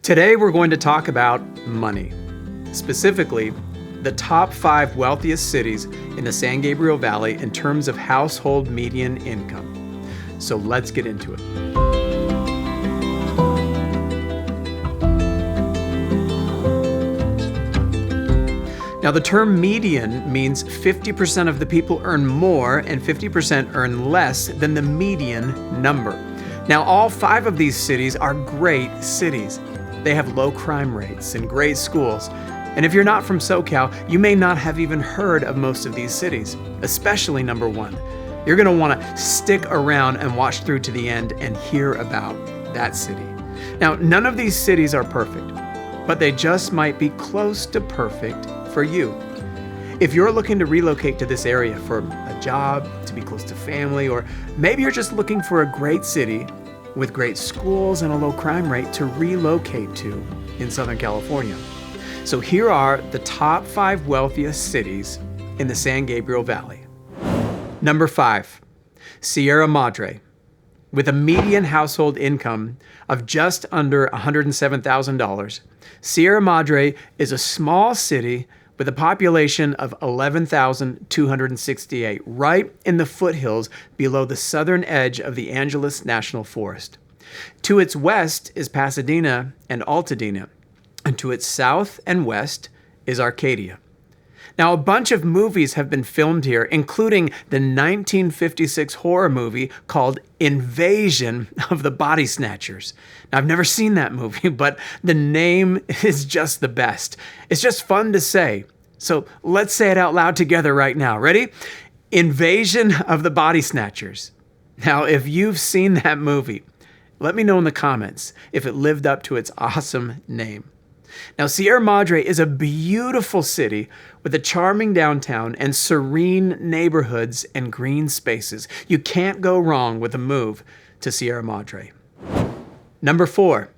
Today we're going to talk about money, specifically the top 5 wealthiest cities in the San Gabriel Valley in terms of household median income. So let's get into it. Now the term median means 50% of the people earn more and 50% earn less than the median number. Now all 5 of these cities are great cities. They have low crime rates and great schools. And if you're not from SoCal, you may not have even heard of most of these cities, especially number 1. You're gonna wanna stick around and watch through to the end and hear about that city. Now, none of these cities are perfect, but they just might be close to perfect for you. If you're looking to relocate to this area for a job, to be close to family, or maybe you're just looking for a great city with great schools and a low crime rate to relocate to in Southern California. So here are the top 5 wealthiest cities in the San Gabriel Valley. Number 5, Sierra Madre. With a median household income of just under $107,000, Sierra Madre is a small city with a population of 11,268, right in the foothills below the southern edge of the Angeles National Forest. To its west is Pasadena and Altadena, and to its south and west is Arcadia. Now, a bunch of movies have been filmed here, including the 1956 horror movie called Invasion of the Body Snatchers. Now, I've never seen that movie, but the name is just the best. It's just fun to say. So let's say it out loud together right now. Ready? Invasion of the Body Snatchers. Now, if you've seen that movie, let me know in the comments if it lived up to its awesome name. Now, Sierra Madre is a beautiful city with a charming downtown and serene neighborhoods and green spaces. You can't go wrong with a move to Sierra Madre. Number 4,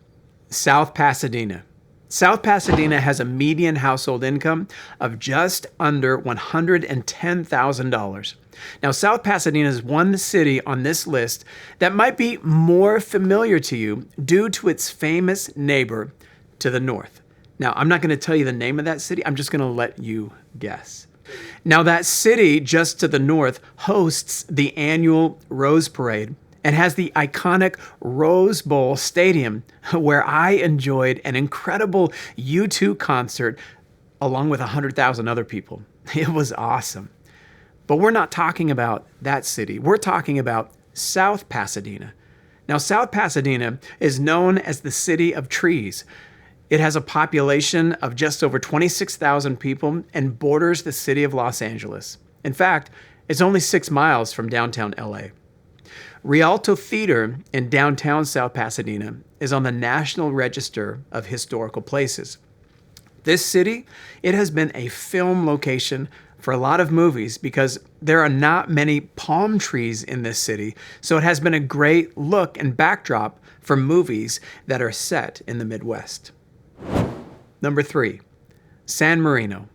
South Pasadena. South Pasadena has a median household income of just under $110,000. Now, South Pasadena is one city on this list that might be more familiar to you due to its famous neighbor to the north. Now, I'm not going to tell you the name of that city. I'm just going to let you guess. Now, that city just to the north hosts the annual Rose Parade and has the iconic Rose Bowl Stadium, where I enjoyed an incredible U2 concert along with 100,000 other people. It was awesome. But we're not talking about that city. We're talking about South Pasadena. Now, South Pasadena is known as the City of Trees. It has a population of just over 26,000 people and borders the city of Los Angeles. In fact, it's only 6 miles from downtown LA. Rialto Theater in downtown South Pasadena is on the National Register of Historical Places. This city, it has been a film location for a lot of movies because there are not many palm trees in this city, so it has been a great look and backdrop for movies that are set in the Midwest. Number 3, San Marino.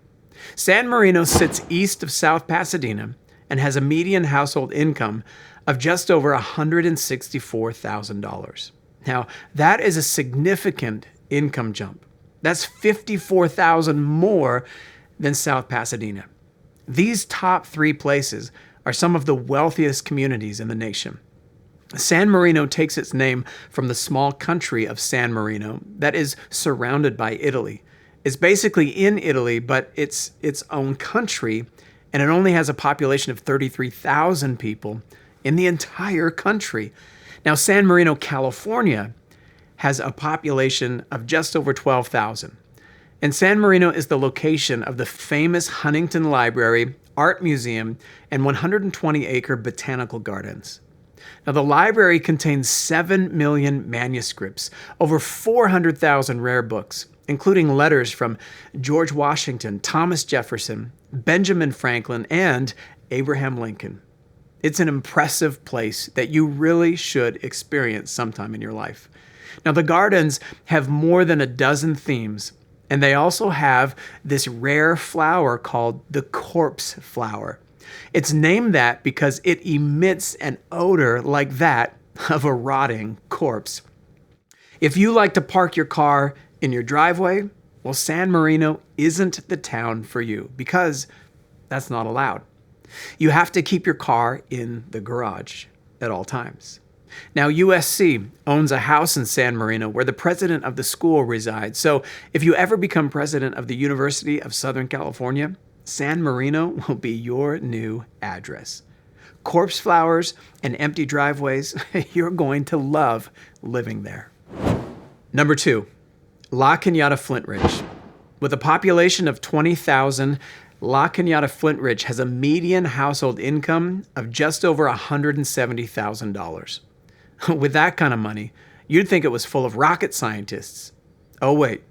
San Marino sits east of South Pasadena and has a median household income of just over $164,000. Now, that is a significant income jump. That's $54,000 more than South Pasadena. These top 3 places are some of the wealthiest communities in the nation. San Marino takes its name from the small country of San Marino that is surrounded by Italy. It's basically in Italy, but it's its own country, and it only has a population of 33,000 people in the entire country. Now, San Marino, California, has a population of just over 12,000. And San Marino is the location of the famous Huntington Library, Art Museum, and 120-acre botanical gardens. Now, the library contains 7 million manuscripts, over 400,000 rare books, including letters from George Washington, Thomas Jefferson, Benjamin Franklin, and Abraham Lincoln. It's an impressive place that you really should experience sometime in your life. Now, the gardens have more than a dozen themes, and they also have this rare flower called the corpse flower. It's named that because it emits an odor like that of a rotting corpse. If you like to park your car in your driveway, well, San Marino isn't the town for you because that's not allowed. You have to keep your car in the garage at all times. Now, USC owns a house in San Marino where the president of the school resides. So if you ever become president of the University of Southern California, San Marino will be your new address. Corpse flowers and empty driveways, you're going to love living there. Number 2, La Cañada Flintridge. With a population of 20,000, La Cañada Flintridge has a median household income of just over $170,000. With that kind of money, you'd think it was full of rocket scientists. Oh wait,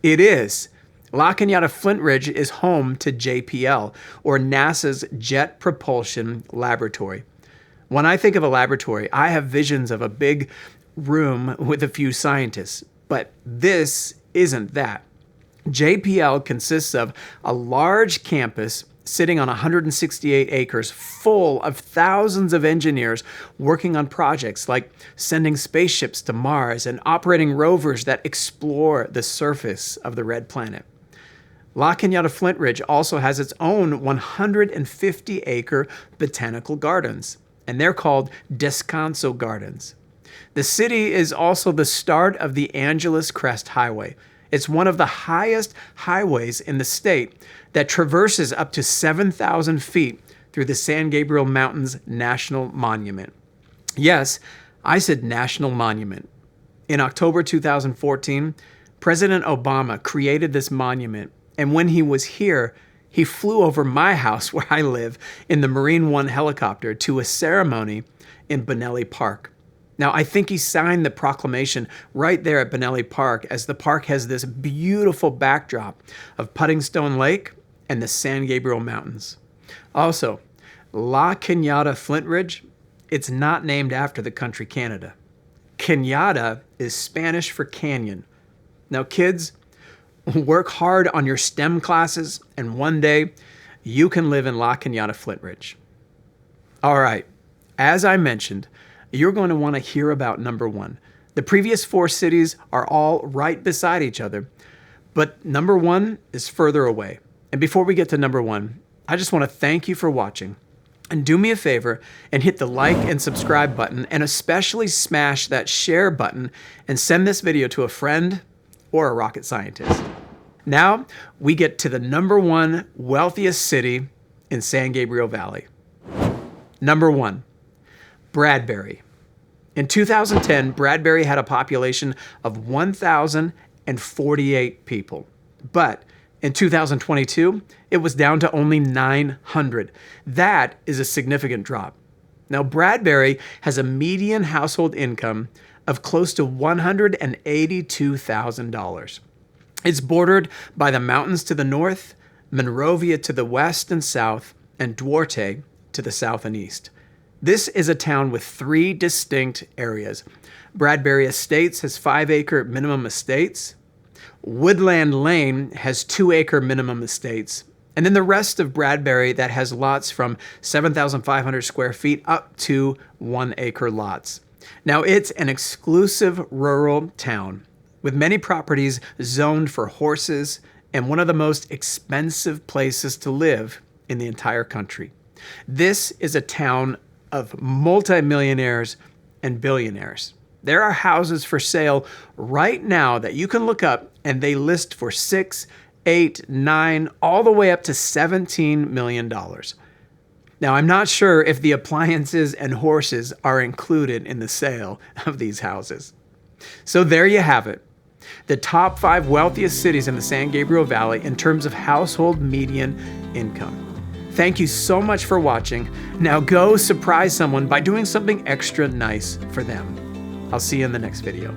it is. La Cañada Flintridge is home to JPL, or NASA's Jet Propulsion Laboratory. When I think of a laboratory, I have visions of a big room with a few scientists, but this isn't that. JPL consists of a large campus sitting on 168 acres full of thousands of engineers working on projects like sending spaceships to Mars and operating rovers that explore the surface of the red planet. La Cañada Flintridge also has its own 150-acre botanical gardens, and they're called Descanso Gardens. The city is also the start of the Angeles Crest Highway. It's one of the highest highways in the state that traverses up to 7,000 feet through the San Gabriel Mountains National Monument. Yes, I said National Monument. In October 2014, President Obama created this monument, and when he was here, he flew over my house where I live in the Marine One helicopter to a ceremony in Bonelli Park. Now, I think he signed the proclamation right there at Bonelli Park, as the park has this beautiful backdrop of Pudding Stone Lake and the San Gabriel Mountains. Also, La Cañada Flintridge, it's not named after the country Canada. Cañada is Spanish for canyon. Now, kids, work hard on your STEM classes, and one day you can live in La Cañada Flintridge. All right, as I mentioned, you're going to want to hear about number 1. The previous 4 cities are all right beside each other, but number 1 is further away. And before we get to number 1, I just want to thank you for watching. And do me a favor and hit the like and subscribe button, and especially smash that share button and send this video to a friend or a rocket scientist. Now we get to the number 1 wealthiest city in San Gabriel Valley. Number 1. Bradbury. In 2010, Bradbury had a population of 1,048 people. But in 2022, it was down to only 900. That is a significant drop. Now, Bradbury has a median household income of close to $182,000. It's bordered by the mountains to the north, Monrovia to the west and south, and Duarte to the south and east. This is a town with 3 distinct areas. Bradbury Estates has 5-acre minimum estates. Woodland Lane has 2-acre minimum estates. And then the rest of Bradbury that has lots from 7,500 square feet up to 1-acre lots. Now, it's an exclusive rural town with many properties zoned for horses and one of the most expensive places to live in the entire country. This is a town of multimillionaires and billionaires. There are houses for sale right now that you can look up, and they list for $6, $8, $9, all the way up to $17 million. Now, I'm not sure if the appliances and horses are included in the sale of these houses. So there you have it. The top 5 wealthiest cities in the San Gabriel Valley in terms of household median income. Thank you so much for watching. Now go surprise someone by doing something extra nice for them. I'll see you in the next video.